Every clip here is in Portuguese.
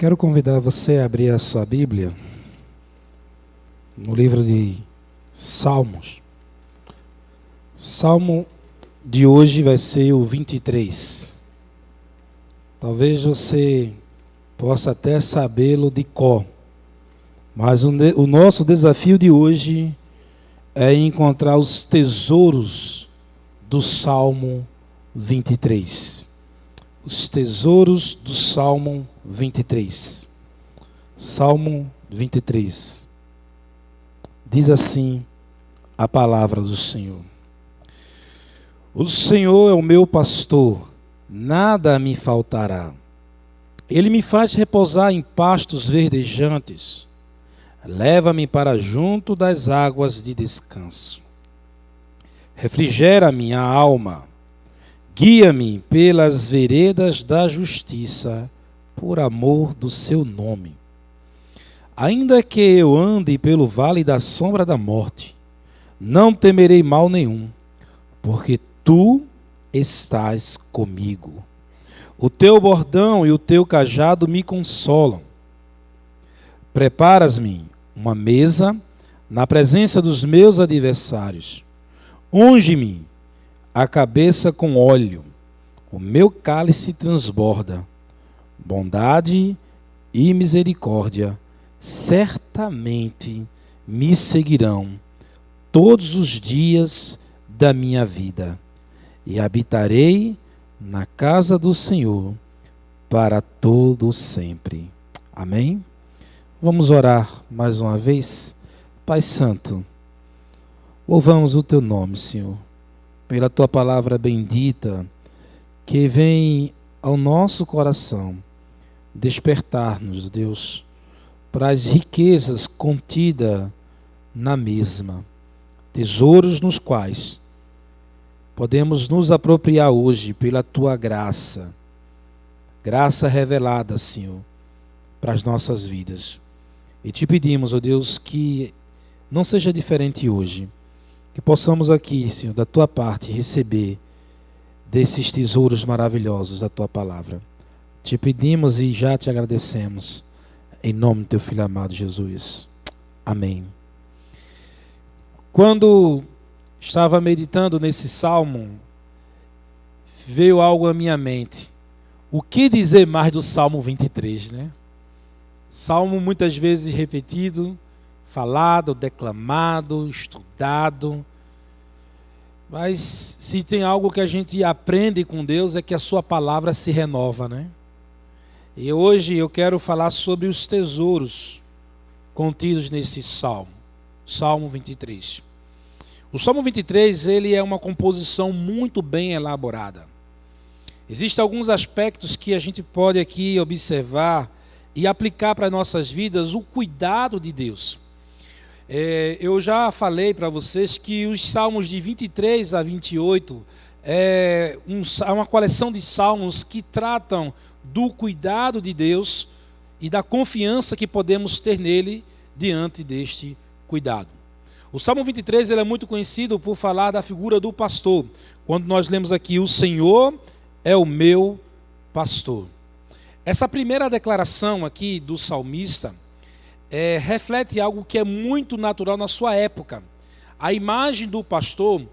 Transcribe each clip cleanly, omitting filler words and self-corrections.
Quero convidar você a abrir a sua Bíblia no livro de Salmos. Salmo de hoje vai ser o 23. Talvez você possa até sabê-lo de cor, mas o nosso desafio de hoje é encontrar os tesouros do Salmo 23. Os tesouros do Salmo 23. Salmo 23. Diz assim a palavra do Senhor: O Senhor é o meu pastor, nada me faltará. Ele me faz repousar em pastos verdejantes. Leva-me para junto das águas de descanso. Refrigera minha alma. Guia-me pelas veredas da justiça, por amor do seu nome. Ainda que eu ande pelo vale da sombra da morte, não temerei mal nenhum, porque tu estás comigo. O teu bordão e o teu cajado me consolam. Preparas-me uma mesa na presença dos meus adversários. Unge-me a cabeça com óleo, o meu cálice transborda. Bondade e misericórdia certamente me seguirão todos os dias da minha vida, e habitarei na casa do Senhor para todo sempre. Amém? Vamos orar mais uma vez. Pai Santo, louvamos o teu nome, Senhor, pela tua palavra bendita, que vem ao nosso coração despertar-nos, Deus, para as riquezas contidas na mesma, tesouros nos quais podemos nos apropriar hoje pela tua graça, graça revelada, Senhor, para as nossas vidas. E te pedimos, ó Deus, que não seja diferente hoje, que possamos aqui, Senhor, da tua parte, receber desses tesouros maravilhosos da tua palavra. Te pedimos e já te agradecemos, em nome do teu Filho amado Jesus. Amém. Quando estava meditando nesse salmo, veio algo à minha mente. O que dizer mais do Salmo 23, né? Salmo muitas vezes repetido, falado, declamado, estudado. Mas se tem algo que a gente aprende com Deus é que a sua palavra se renova, né? E hoje eu quero falar sobre os tesouros contidos nesse salmo, Salmo 23. O Salmo 23, ele é uma composição muito bem elaborada. Existem alguns aspectos que a gente pode aqui observar e aplicar para nossas vidas o cuidado de Deus. Eu já falei para vocês que os salmos de 23 a 28 é uma coleção de salmos que tratam do cuidado de Deus e da confiança que podemos ter nele diante deste cuidado. O Salmo 23 ele é muito conhecido por falar da figura do pastor. Quando nós lemos aqui, o Senhor é o meu pastor. Essa primeira declaração aqui do salmista reflete algo que é muito natural na sua época. A imagem do pastor,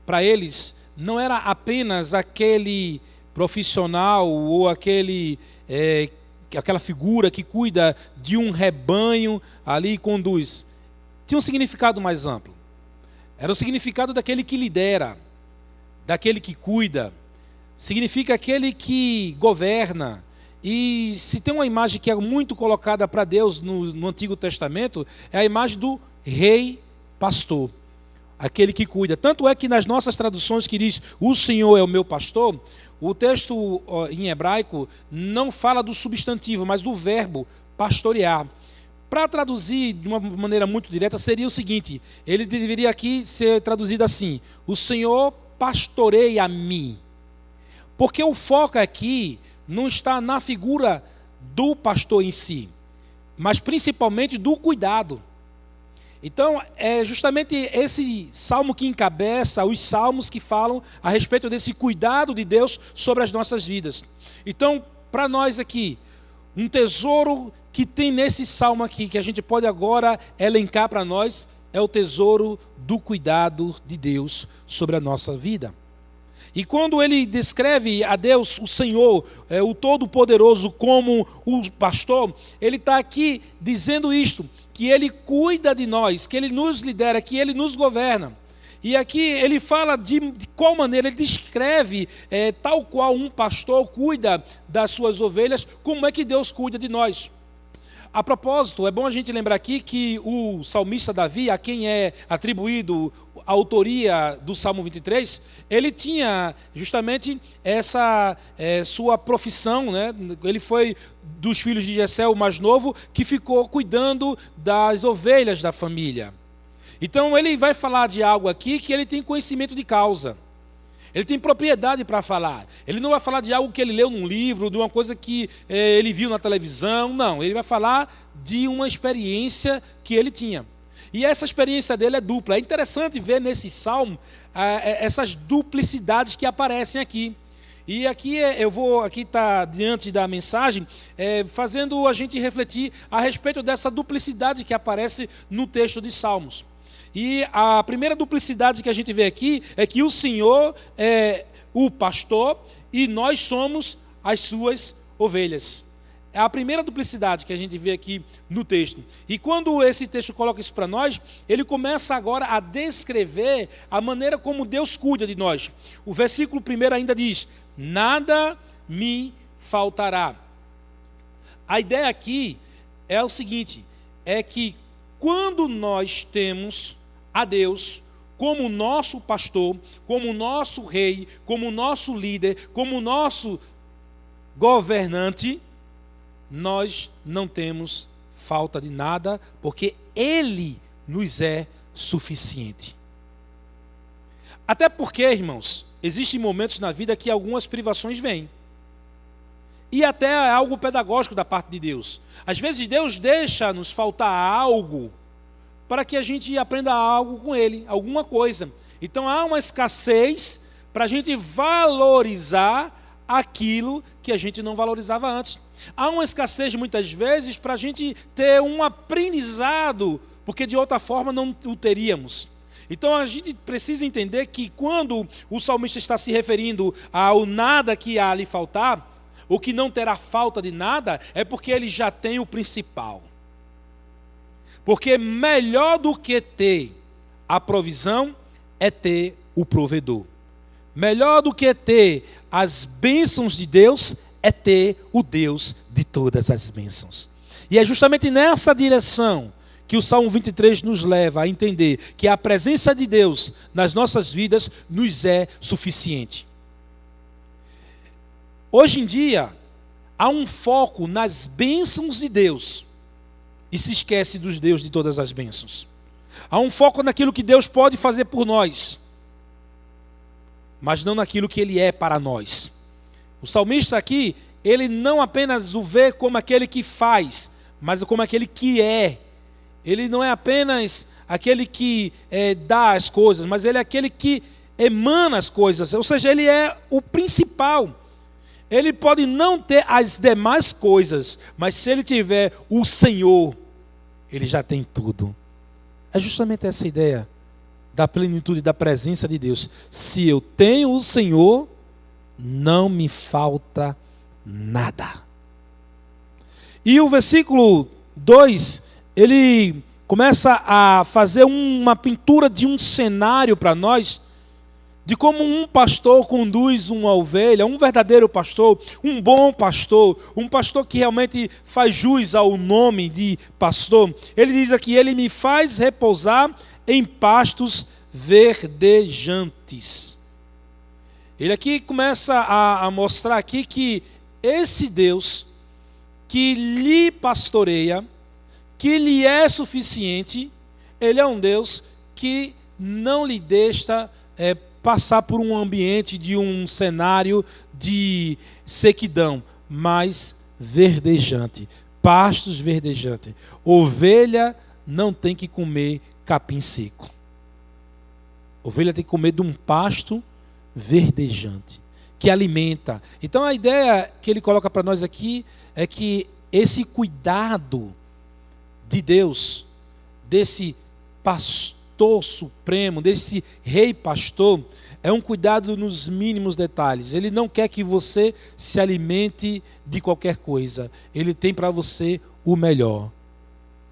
para eles, não era apenas aquele profissional ou aquela figura que cuida de um rebanho ali e conduz. Tinha um significado mais amplo. Era o significado daquele que lidera, daquele que cuida. Significa aquele que governa. E se tem uma imagem que é muito colocada para Deus no Antigo Testamento, é a imagem do rei pastor, aquele que cuida. Tanto é que nas nossas traduções que diz, o Senhor é o meu pastor, o texto em hebraico não fala do substantivo, mas do verbo pastorear. Para traduzir de uma maneira muito direta, seria o seguinte, ele deveria aqui ser traduzido assim, o Senhor pastoreia a mim. Porque o foco aqui não está na figura do pastor em si, mas principalmente do cuidado. Então, é justamente esse salmo que encabeça os salmos que falam a respeito desse cuidado de Deus sobre as nossas vidas. Então, para nós aqui, um tesouro que tem nesse salmo aqui, que a gente pode agora elencar para nós, é o tesouro do cuidado de Deus sobre a nossa vida. E quando ele descreve a Deus, o Senhor, o Todo-Poderoso, como o pastor, ele está aqui dizendo isto, que ele cuida de nós, que ele nos lidera, que ele nos governa. E aqui ele fala de qual maneira, ele descreve, tal qual um pastor cuida das suas ovelhas, como é que Deus cuida de nós. A propósito, é bom a gente lembrar aqui que o salmista Davi, a quem é atribuído a autoria do Salmo 23, ele tinha justamente essa sua profissão, né? Ele foi dos filhos de Jessé, o mais novo, que ficou cuidando das ovelhas da família. Então ele vai falar de algo aqui que ele tem conhecimento de causa. Ele tem propriedade para falar. Ele não vai falar de algo que ele leu num livro, de uma coisa que ele viu na televisão. Não, ele vai falar de uma experiência que ele tinha. E essa experiência dele é dupla. É interessante ver nesse salmo essas duplicidades que aparecem aqui. E aqui eu vou estar diante da mensagem, fazendo a gente refletir a respeito dessa duplicidade que aparece no texto de Salmos. E a primeira duplicidade que a gente vê aqui é que o Senhor é o pastor e nós somos as suas ovelhas. É a primeira duplicidade que a gente vê aqui no texto. E quando esse texto coloca isso para nós, ele começa agora a descrever a maneira como Deus cuida de nós. O versículo 1 ainda diz: nada me faltará. A ideia aqui é o seguinte, é que quando nós temos a Deus como nosso pastor, como nosso rei, como nosso líder, como nosso governante, nós não temos falta de nada, porque Ele nos é suficiente. Até porque, irmãos, existem momentos na vida que algumas privações vêm. E até é algo pedagógico da parte de Deus. Às vezes Deus deixa nos faltar algo para que a gente aprenda algo com Ele, alguma coisa. Então há uma escassez para a gente valorizar aquilo que a gente não valorizava antes. Há uma escassez muitas vezes para a gente ter um aprendizado, porque de outra forma não o teríamos. Então a gente precisa entender que quando o salmista está se referindo ao nada que há lhe faltar, o que não terá falta de nada, é porque ele já tem o principal. Porque melhor do que ter a provisão é ter o provedor. Melhor do que ter as bênçãos de Deus é ter o Deus de todas as bênçãos. E é justamente nessa direção que o Salmo 23 nos leva a entender que a presença de Deus nas nossas vidas nos é suficiente. Hoje em dia, há um foco nas bênçãos de Deus e se esquece dos Deus de todas as bênçãos. Há um foco naquilo que Deus pode fazer por nós, mas não naquilo que Ele é para nós. O salmista aqui, ele não apenas o vê como aquele que faz, mas como aquele que é. Ele não é apenas aquele que dá as coisas, mas ele é aquele que emana as coisas, ou seja, ele é o principal. Ele pode não ter as demais coisas, mas se ele tiver o Senhor, ele já tem tudo. É justamente essa ideia da plenitude da presença de Deus. Se eu tenho o Senhor, não me falta nada. E o versículo 2, ele começa a fazer uma pintura de um cenário para nós, de como um pastor conduz uma ovelha, um verdadeiro pastor, um bom pastor, um pastor que realmente faz jus ao nome de pastor. Ele diz aqui: ele me faz repousar em pastos verdejantes. Ele aqui começa a mostrar aqui que esse Deus que lhe pastoreia, que lhe é suficiente, ele é um Deus que não lhe deixa passar por um ambiente de um cenário de sequidão, mas verdejante, pastos verdejantes. Ovelha não tem que comer capim seco. Ovelha tem que comer de um pasto verdejante, que alimenta. Então a ideia que ele coloca para nós aqui é que esse cuidado de Deus, desse pastor supremo, desse rei pastor, é um cuidado nos mínimos detalhes. Ele não quer que você se alimente de qualquer coisa. Ele tem para você o melhor: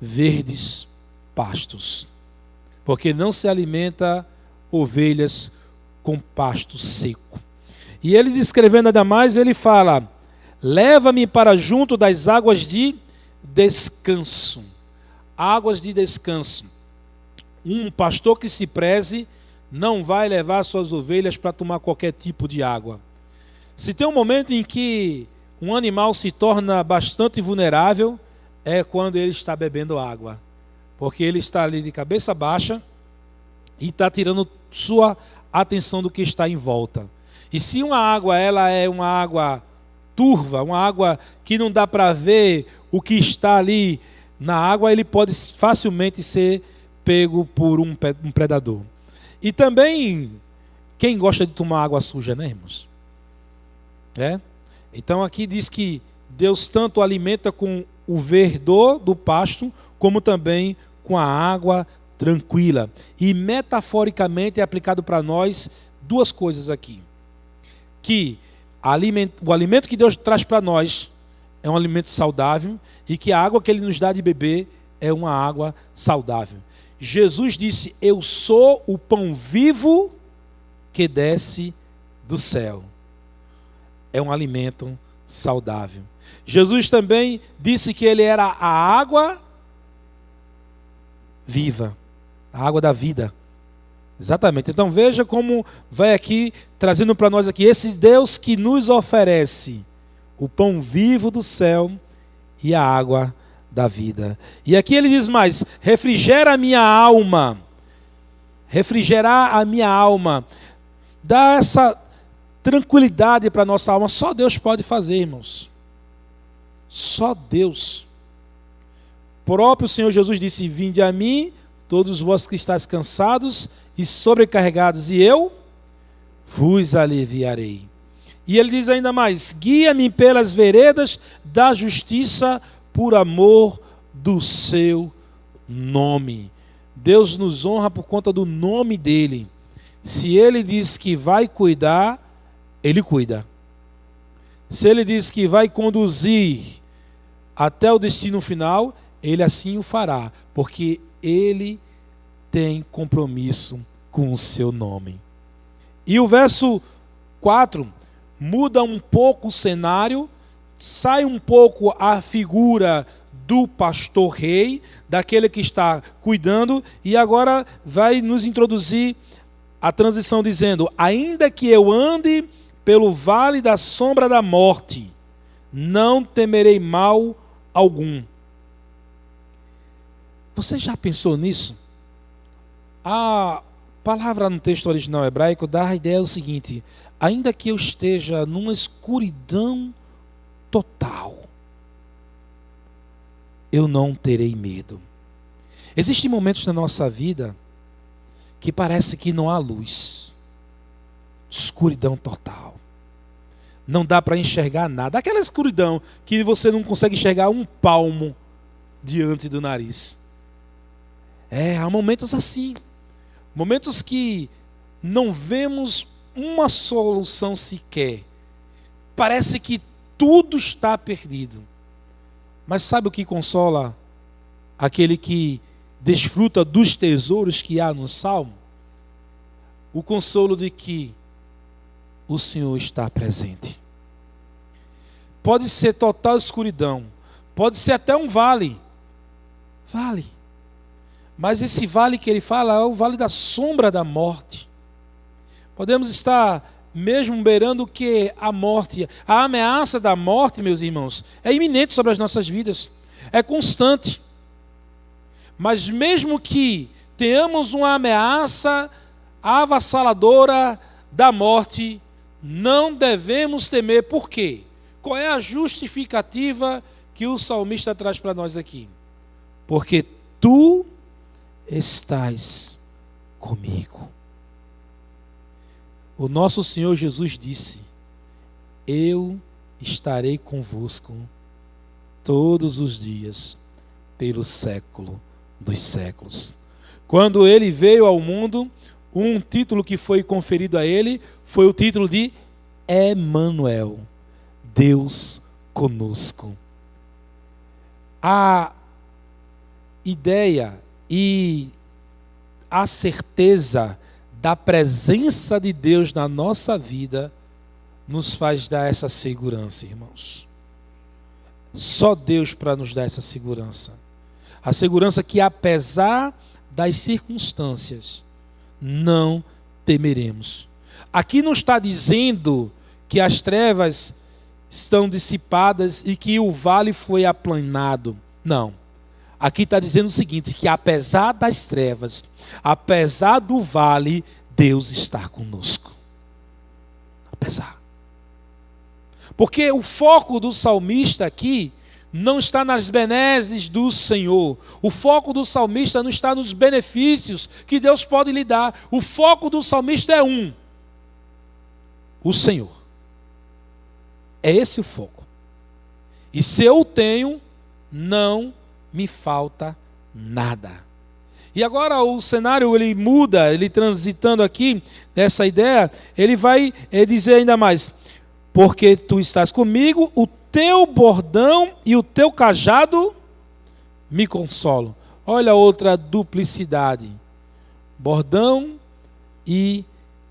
verdes pastos. Porque não se alimenta ovelhas com pasto seco. E ele, descrevendo ainda mais, ele fala: leva-me para junto das águas de descanso. Águas de descanso. Um pastor que se preze não vai levar suas ovelhas para tomar qualquer tipo de água. Se tem um momento em que um animal se torna bastante vulnerável, é quando ele está bebendo água. Porque ele está ali de cabeça baixa e está tirando sua atenção do que está em volta. E se uma água ela é uma água turva, uma água que não dá para ver o que está ali na água, ele pode facilmente ser pego por um predador. E também, quem gosta de tomar água suja, né, irmãos? Então aqui diz que Deus tanto alimenta com o verdor do pasto, como também com a água tranquila. E metaforicamente é aplicado para nós duas coisas aqui. Que o alimento que Deus traz para nós é um alimento saudável, e que a água que Ele nos dá de beber é uma água saudável. Jesus disse: eu sou o pão vivo que desce do céu. É um alimento saudável. Jesus também disse que Ele era a água viva, a água da vida. Exatamente. Então veja como vai aqui, trazendo para nós aqui, esse Deus que nos oferece o pão vivo do céu e a água da vida. E aqui ele diz mais: refrigera a minha alma. Refrigerar a minha alma. Dá essa tranquilidade para a nossa alma. Só Deus pode fazer, irmãos. Só Deus. O próprio Senhor Jesus disse: vinde a mim, todos vós que estáis cansados e sobrecarregados, e eu vos aliviarei. E ele diz ainda mais: guia-me pelas veredas da justiça por amor do seu nome. Deus nos honra por conta do nome dele. Se ele diz que vai cuidar, ele cuida. Se ele diz que vai conduzir até o destino final, ele assim o fará, porque ele tem compromisso com o seu nome. E o verso 4 muda um pouco o cenário, sai um pouco a figura do pastor rei, daquele que está cuidando, e agora vai nos introduzir a transição dizendo: ainda que eu ande pelo vale da sombra da morte, não temerei mal algum. Você já pensou nisso? A palavra no texto original hebraico dá a ideia do seguinte: ainda que eu esteja numa escuridão total, eu não terei medo. Existem momentos na nossa vida que parece que não há luz, escuridão total, não dá para enxergar nada, aquela escuridão que você não consegue enxergar um palmo diante do nariz. Há momentos assim, momentos que não vemos uma solução sequer, parece que tudo está perdido. Mas sabe o que consola aquele que desfruta dos tesouros que há no Salmo? O consolo de que o Senhor está presente. Pode ser total escuridão, pode ser até um vale. Mas esse vale que ele fala é o vale da sombra da morte. Podemos estar mesmo beirando o que? A morte. A ameaça da morte, meus irmãos, é iminente sobre as nossas vidas. É constante. Mas mesmo que tenhamos uma ameaça avassaladora da morte, não devemos temer. Por quê? Qual é a justificativa que o salmista traz para nós aqui? Porque tu estás comigo. O nosso Senhor Jesus disse: eu estarei convosco todos os dias, pelo século dos séculos. Quando ele veio ao mundo, um título que foi conferido a ele foi o título de Emanuel, Deus conosco. A ideia e a certeza da presença de Deus na nossa vida nos faz dar essa segurança, irmãos. Só Deus para nos dar essa segurança. A segurança que, apesar das circunstâncias, não temeremos. Aqui não está dizendo que as trevas estão dissipadas e que o vale foi aplanado. Não. Aqui está dizendo o seguinte, que apesar das trevas, apesar do vale, Deus está conosco. Apesar. Porque o foco do salmista aqui não está nas benesses do Senhor. O foco do salmista não está nos benefícios que Deus pode lhe dar. O foco do salmista é o Senhor. É esse o foco. E se eu o tenho, não me falta nada. E agora o cenário ele muda, ele transitando aqui nessa ideia, ele vai dizer ainda mais: porque tu estás comigo, o teu bordão e o teu cajado me consolam. Olha outra duplicidade. Bordão e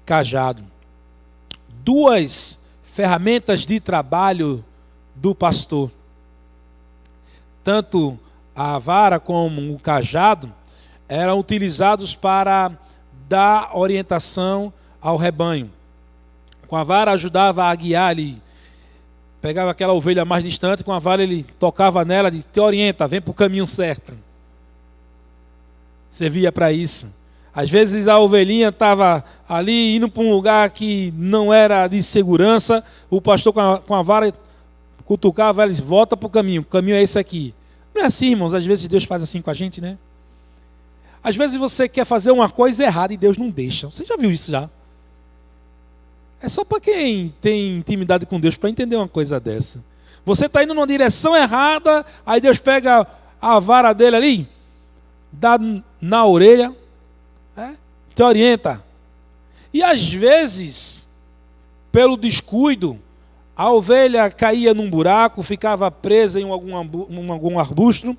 cajado. Duas ferramentas de trabalho do pastor. Tanto a vara como o cajado eram utilizados para dar orientação ao rebanho. Com a vara ajudava a guiar, ele pegava aquela ovelha mais distante, com a vara ele tocava nela e te orienta, vem para o caminho certo. Servia para isso. Às vezes a ovelhinha estava ali indo para um lugar que não era de segurança, o pastor com a vara cutucava ela e disse, volta para o caminho é esse aqui. Não é assim, irmãos, às vezes Deus faz assim com a gente, né? Às vezes você quer fazer uma coisa errada e Deus não deixa. Você já viu isso já? É só para quem tem intimidade com Deus para entender uma coisa dessa. Você está indo numa direção errada, aí Deus pega a vara dele ali, dá na orelha, te orienta. E às vezes, pelo descuido, a ovelha caía num buraco, ficava presa em algum arbusto,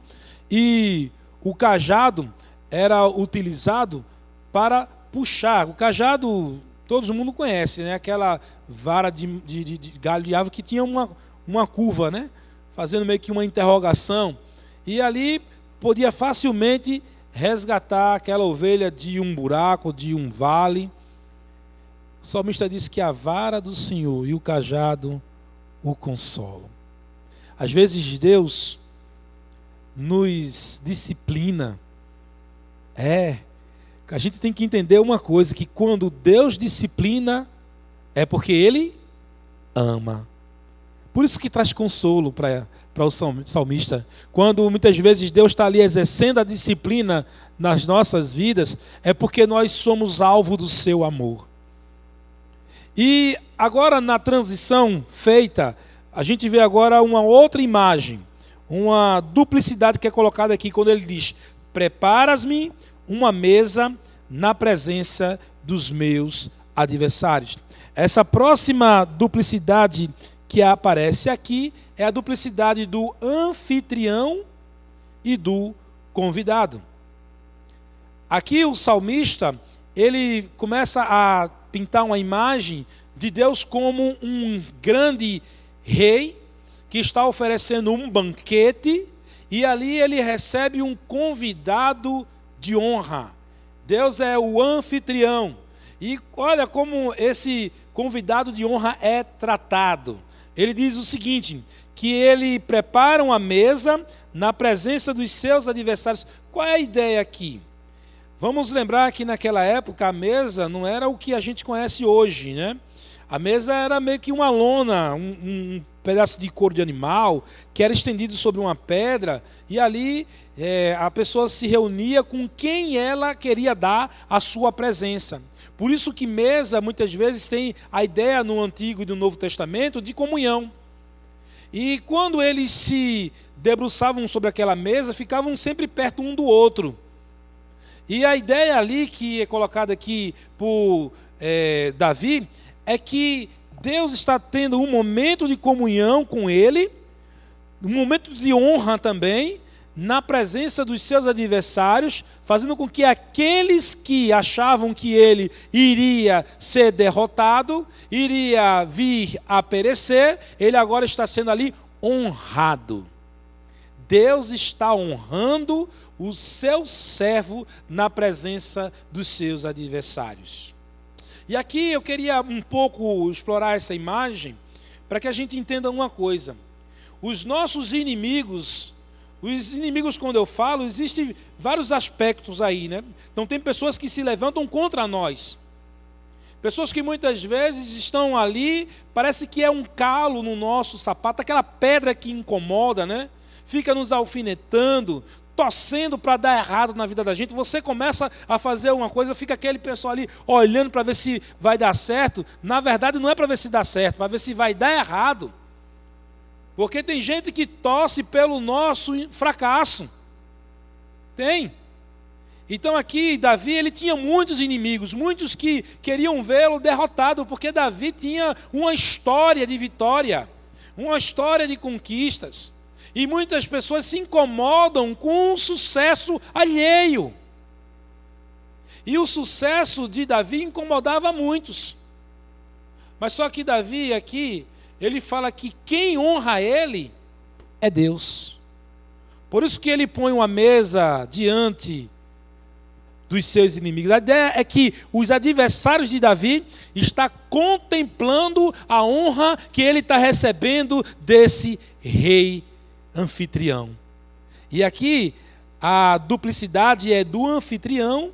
e o cajado era utilizado para puxar. O cajado, todo mundo conhece, né? Aquela vara de galho de árvore que tinha uma curva, né? Fazendo meio que uma interrogação. E ali podia facilmente resgatar aquela ovelha de um buraco, de um vale. O salmista diz que a vara do Senhor e o cajado o consolam. Às vezes Deus nos disciplina. A gente tem que entender uma coisa, que quando Deus disciplina, é porque Ele ama. Por isso que traz consolo para o salmista. Quando muitas vezes Deus está ali exercendo a disciplina nas nossas vidas, é porque nós somos alvo do seu amor. E agora na transição feita, a gente vê agora uma outra imagem, uma duplicidade que é colocada aqui, quando ele diz, preparas-me uma mesa na presença dos meus adversários. Essa próxima duplicidade que aparece aqui é a duplicidade do anfitrião e do convidado. Aqui o salmista, ele começa a pintar uma imagem de Deus como um grande rei que está oferecendo um banquete e ali ele recebe um convidado de honra. Deus é o anfitrião. E olha como esse convidado de honra é tratado. Ele diz o seguinte, que ele prepara uma mesa na presença dos seus adversários. Qual é a ideia aqui? Vamos lembrar que naquela época a mesa não era o que a gente conhece hoje, né? A mesa era meio que uma lona, um pedaço de couro de animal, que era estendido sobre uma pedra, e ali a pessoa se reunia com quem ela queria dar a sua presença. Por isso que mesa, muitas vezes, tem a ideia no Antigo e no Novo Testamento de comunhão. E quando eles se debruçavam sobre aquela mesa, ficavam sempre perto um do outro. E a ideia ali que é colocada aqui por Davi é que Deus está tendo um momento de comunhão com ele, um momento de honra também, na presença dos seus adversários, fazendo com que aqueles que achavam que ele iria ser derrotado, iria vir a perecer, ele agora está sendo ali honrado. Deus está honrando o seu servo na presença dos seus adversários. E aqui eu queria um pouco explorar essa imagem para que a gente entenda uma coisa. Os nossos inimigos, quando eu falo, existem vários aspectos aí, né? Então tem pessoas que se levantam contra nós. Pessoas que muitas vezes estão ali, parece que é um calo no nosso sapato, aquela pedra que incomoda, né? Fica nos alfinetando, torcendo para dar errado na vida da gente. Você começa a fazer uma coisa, fica aquele pessoal ali olhando para ver se vai dar certo. Na verdade não é para ver se dá certo, para ver se vai dar errado. Porque tem gente que torce pelo nosso fracasso. Tem. Então aqui Davi, ele tinha muitos inimigos, muitos que queriam vê-lo derrotado, porque Davi tinha uma história de vitória, uma história de conquistas. E muitas pessoas se incomodam com o sucesso alheio. E o sucesso de Davi incomodava muitos. Mas só que Davi aqui, ele fala que quem honra ele é Deus. Por isso que ele põe uma mesa diante dos seus inimigos. A ideia é que os adversários de Davi estão contemplando a honra que ele está recebendo desse rei anfitrião. E aqui a duplicidade é do anfitrião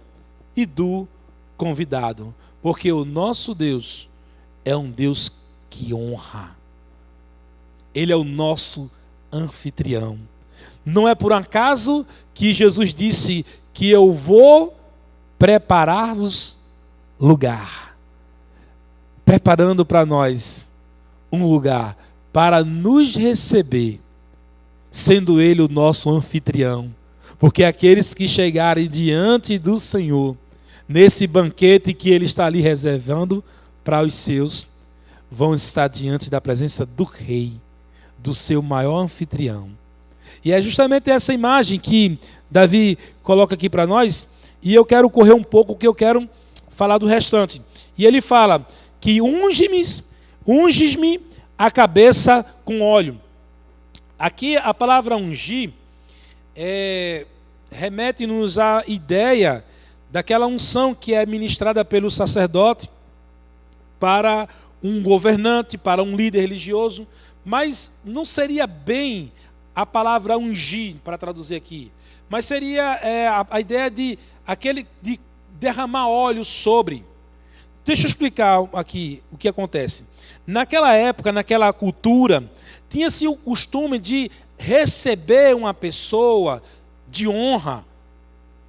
e do convidado. Porque o nosso Deus é um Deus que honra. Ele é o nosso anfitrião. Não é por acaso que Jesus disse que eu vou preparar-vos lugar. Preparando para nós um lugar para nos receber, sendo Ele o nosso anfitrião. Porque aqueles que chegarem diante do Senhor, nesse banquete que Ele está ali reservando para os seus, vão estar diante da presença do Rei, do seu maior anfitrião. E é justamente essa imagem que Davi coloca aqui para nós, e eu quero correr um pouco, que eu quero falar do restante. E ele fala que unges-me a cabeça com óleo. Aqui a palavra ungir remete-nos à ideia daquela unção que é ministrada pelo sacerdote para um governante, para um líder religioso, mas não seria bem a palavra ungir, para traduzir aqui, mas seria a ideia de derramar óleo sobre. Deixa eu explicar aqui o que acontece. Naquela época, naquela cultura, tinha-se o costume de receber uma pessoa de honra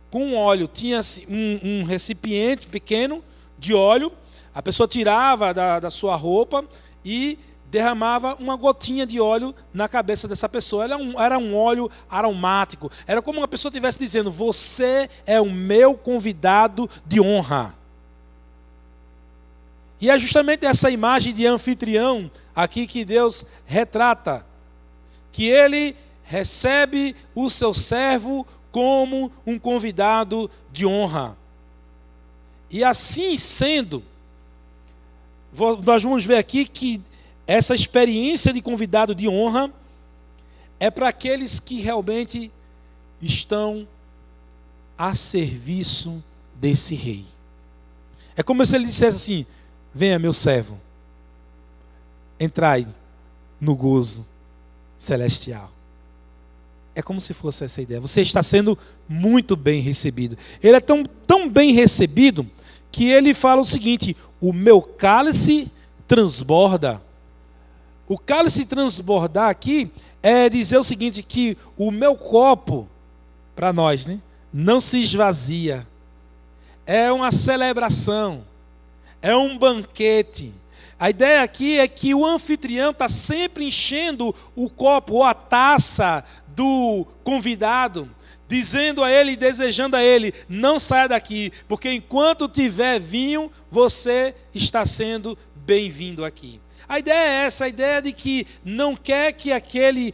com óleo. Tinha-se um recipiente pequeno de óleo, a pessoa tirava da sua roupa e derramava uma gotinha de óleo na cabeça dessa pessoa. Era um óleo aromático. Era como uma pessoa estivesse dizendo: você é o meu convidado de honra. E é justamente essa imagem de anfitrião aqui que Deus retrata, que ele recebe o seu servo como um convidado de honra. E assim sendo, nós vamos ver aqui que essa experiência de convidado de honra é para aqueles que realmente estão a serviço desse rei. É como se ele dissesse assim: venha, meu servo, entrai no gozo celestial. É como se fosse essa ideia. Você está sendo muito bem recebido. Ele é tão bem recebido que ele fala o seguinte: o meu cálice transborda. O cálice transbordar aqui é dizer o seguinte, que o meu copo, para nós, né, não se esvazia. É uma celebração, é um banquete, A ideia aqui é que o anfitrião está sempre enchendo o copo ou a taça do convidado, dizendo a ele, desejando a ele, não saia daqui, porque enquanto tiver vinho, você está sendo bem-vindo aqui. A ideia é essa, a ideia de que não quer que aquele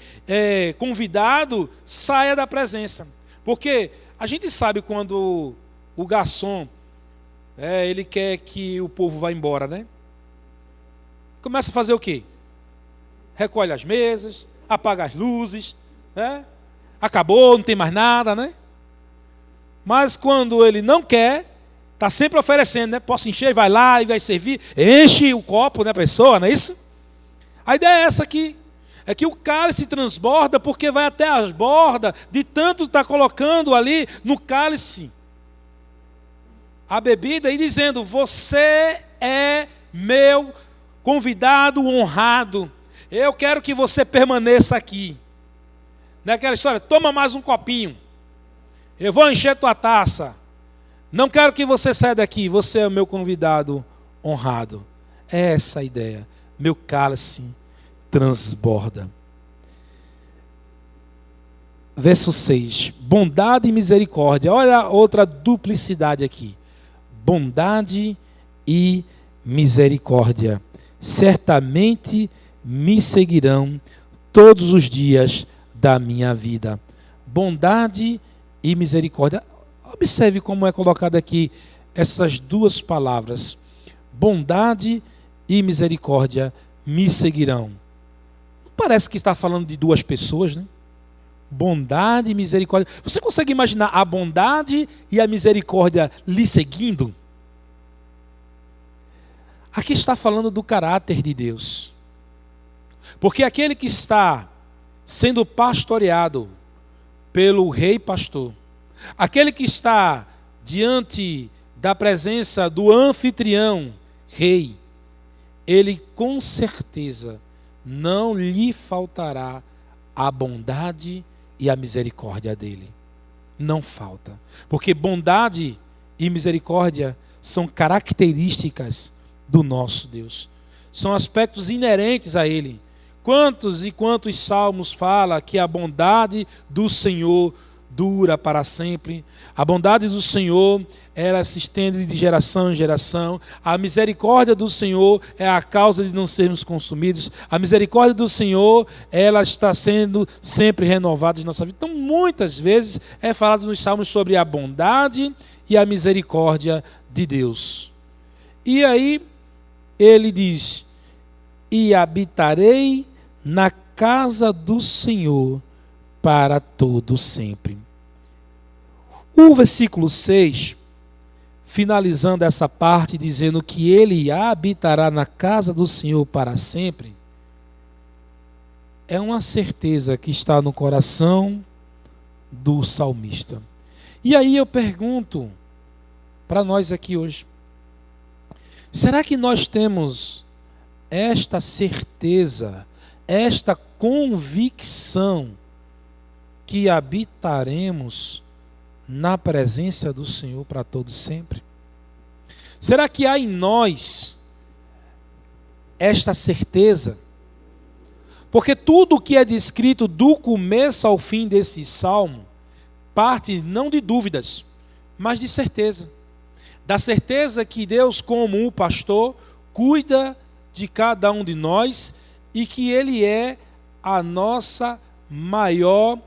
convidado saia da presença. Porque a gente sabe quando o garçom, ele quer que o povo vá embora, né? Começa a fazer o quê? Recolhe as mesas, apaga as luzes, né? Acabou, não tem mais nada, né? Mas quando ele não quer, está sempre oferecendo, né? Posso encher, vai lá e vai servir, enche o copo, né, pessoa, não é isso? A ideia é essa aqui, é que o cálice transborda porque vai até as bordas, de tanto estar colocando ali no cálice a bebida e dizendo, você é meu convidado honrado, eu quero que você permaneça aqui. Não é aquela história, toma mais um copinho, eu vou encher tua taça, não quero que você saia daqui, você é o meu convidado honrado. É essa a ideia, meu cálice transborda. Verso 6, bondade e misericórdia, olha outra duplicidade aqui, bondade e misericórdia, certamente me seguirão todos os dias da minha vida. Bondade e misericórdia. Observe como é colocado aqui essas duas palavras. Bondade e misericórdia me seguirão. Parece que está falando de duas pessoas, né? Bondade e misericórdia. Você consegue imaginar a bondade e a misericórdia lhe seguindo? Aqui está falando do caráter de Deus. Porque aquele que está sendo pastoreado pelo rei pastor, aquele que está diante da presença do anfitrião rei, ele com certeza não lhe faltará a bondade e a misericórdia dele. Não falta. Porque bondade e misericórdia são características do nosso Deus. São aspectos inerentes a ele. Quantos e quantos salmos fala que a bondade do Senhor dura para sempre. A bondade do Senhor, ela se estende de geração em geração. A misericórdia do Senhor é a causa de não sermos consumidos. A misericórdia do Senhor, ela está sendo sempre renovada em nossa vida. Então, muitas vezes é falado nos salmos sobre a bondade e a misericórdia de Deus. E aí, ele diz, e habitarei na casa do Senhor para todo sempre. O versículo 6, finalizando essa parte, dizendo que ele habitará na casa do Senhor para sempre, é uma certeza que está no coração do salmista. E aí eu pergunto para nós aqui hoje, será que nós temos esta certeza, esta convicção que habitaremos na presença do Senhor para todo sempre? Será que há em nós esta certeza? Porque tudo o que é descrito do começo ao fim desse salmo parte não de dúvidas, mas de certeza. Da certeza que Deus, como o pastor, cuida de cada um de nós e que Ele é a nossa maior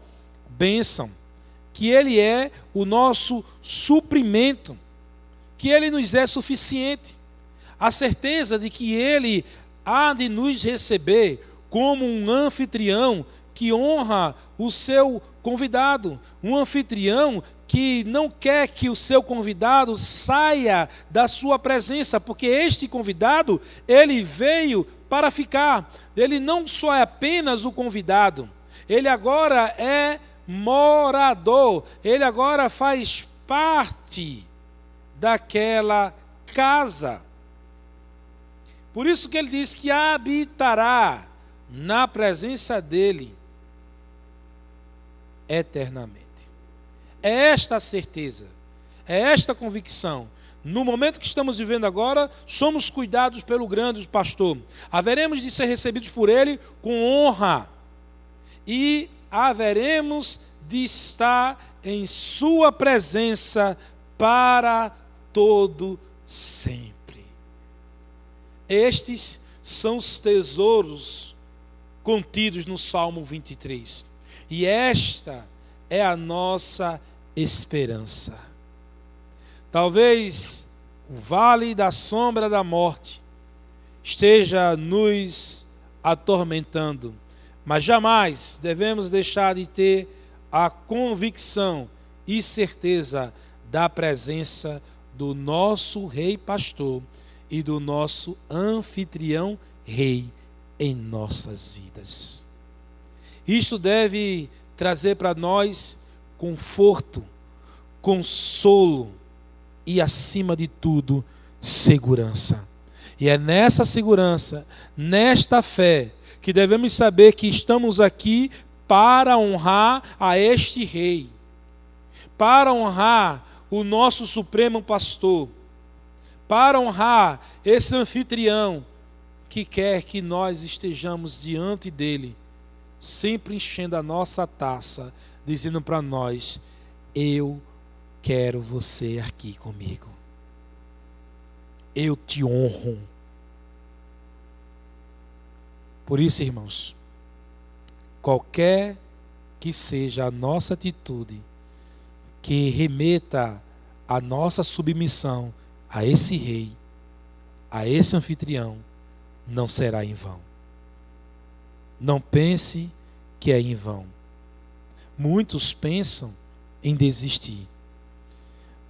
bênção, que Ele é o nosso suprimento, que Ele nos é suficiente. A certeza de que Ele há de nos receber como um anfitrião que honra o seu convidado, um anfitrião que não quer que o seu convidado saia da sua presença, porque este convidado, ele veio para ficar. Ele não só é apenas o convidado, ele agora é morador, ele agora faz parte daquela casa. Por isso que ele diz que habitará na presença dele eternamente. É esta a certeza, é esta a convicção no momento que estamos vivendo agora, somos cuidados pelo grande pastor. Haveremos de ser recebidos por ele com honra. E haveremos de estar em sua presença para todo sempre. Estes são os tesouros contidos no Salmo 23. E esta é a nossa esperança. Talvez o vale da sombra da morte esteja nos atormentando, mas jamais devemos deixar de ter a convicção e certeza da presença do nosso Rei Pastor e do nosso anfitrião Rei em nossas vidas. Isto deve trazer para nós conforto, consolo e, acima de tudo, segurança. E é nessa segurança, nesta fé, que devemos saber que estamos aqui para honrar a este Rei, para honrar o nosso Supremo Pastor, para honrar esse anfitrião que quer que nós estejamos diante dele, sempre enchendo a nossa taça, dizendo para nós: eu quero você aqui comigo. Eu te honro. Por isso, irmãos, qualquer que seja a nossa atitude que remeta a nossa submissão a esse Rei, a esse anfitrião, não será em vão. Não pense que é em vão. Muitos pensam em desistir,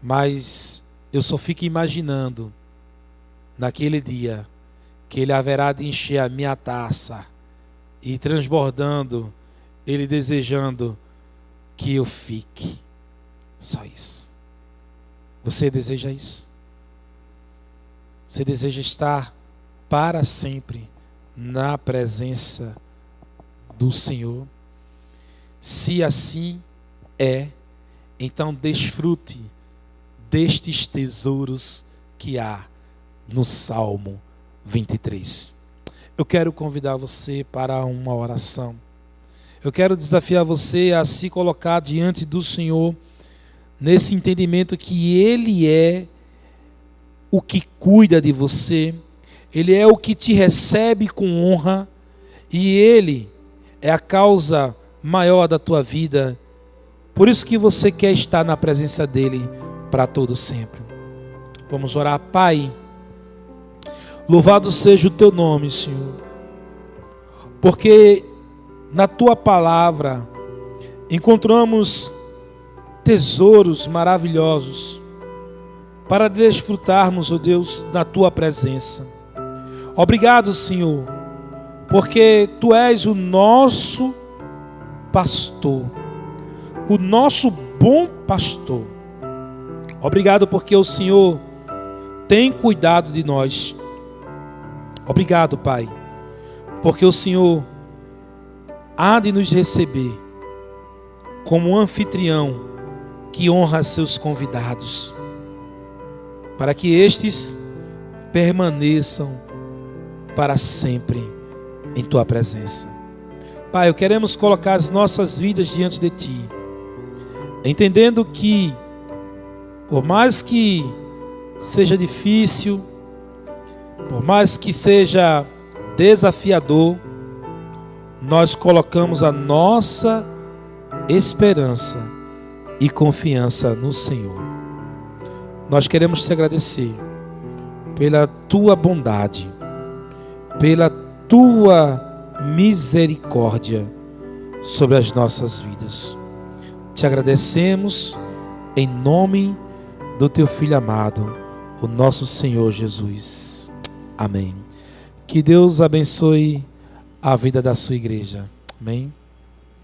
mas eu só fico imaginando naquele dia que ele haverá de encher a minha taça e transbordando, ele desejando que eu fique. Só isso. Você deseja isso? Você deseja estar para sempre na presença do Senhor? Se assim é, então desfrute destes tesouros que há no Salmo 23. Eu quero convidar você para uma oração. Eu quero desafiar você a se colocar diante do Senhor nesse entendimento que Ele é o que cuida de você, Ele é o que te recebe com honra e Ele é a causa maior da tua vida. Por isso que você quer estar na presença dEle para todo sempre. Vamos orar. Pai, louvado seja o teu nome, Senhor, porque na tua palavra encontramos tesouros maravilhosos para desfrutarmos, ó Deus, da tua presença. Obrigado, Senhor, porque tu és o nosso pastor, o nosso bom pastor. Obrigado porque o Senhor tem cuidado de nós. Obrigado, Pai, porque o Senhor há de nos receber como um anfitrião que honra seus convidados, para que estes permaneçam para sempre em tua presença. Pai, queremos colocar as nossas vidas diante de ti, entendendo que, por mais que seja difícil, por mais que seja desafiador, nós colocamos a nossa esperança e confiança no Senhor. Nós queremos te agradecer pela tua bondade, pela tua misericórdia sobre as nossas vidas. Te agradecemos em nome do teu Filho amado, o nosso Senhor Jesus. Amém. Que Deus abençoe a vida da sua igreja. Amém.